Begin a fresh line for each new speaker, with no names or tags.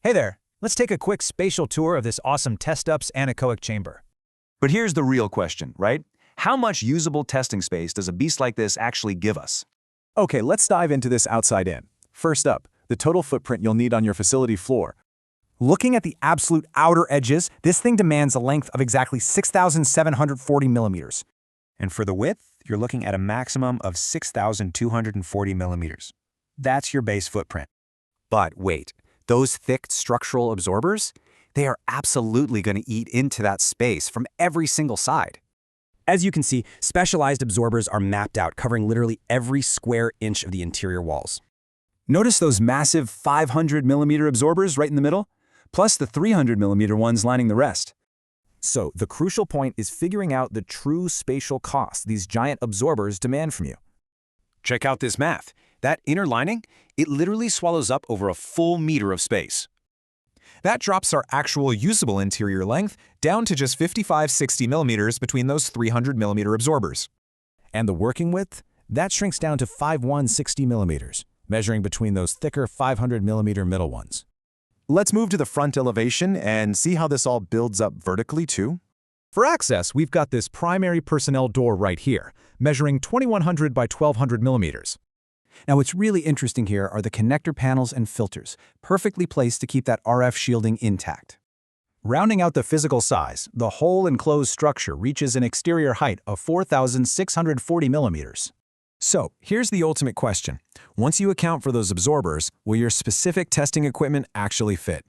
Hey there, let's take a quick spatial tour of this awesome Testups anechoic chamber.
But here's the real question, right? How much usable testing space does a beast like this actually give us?
Okay, let's dive into this outside in. First up, the total footprint you'll need on your facility floor. Looking at the absolute outer edges, this thing demands a length of exactly 6,740 millimeters.
And for the width, you're looking at a maximum of 6,240 millimeters. That's your base footprint.
But wait, those thick structural absorbers? They are absolutely going to eat into that space from every single side.
As you can see, specialized absorbers are mapped out, covering literally every square inch of the interior walls.
Notice those massive 500mm absorbers right in the middle, plus the 300mm ones lining the rest. So the crucial point is figuring out the true spatial cost these giant absorbers demand from you.
Check out this math. That inner lining, it literally swallows up over a full meter of space.
That drops our actual usable interior length down to just 55-60 millimeters between those 300mm absorbers.
And the working width? That shrinks down to 5/160 millimeters, measuring between those thicker 500mm middle ones.
Let's move to the front elevation and see how this all builds up vertically too.
For access, we've got this primary personnel door right here, measuring 2100 by 1200 millimeters.
Now what's really interesting here are the connector panels and filters, perfectly placed to keep that RF shielding intact.
Rounding out the physical size, the whole enclosed structure reaches an exterior height of 4,640 millimeters.
So, here's the ultimate question. Once you account for those absorbers, will your specific testing equipment actually fit?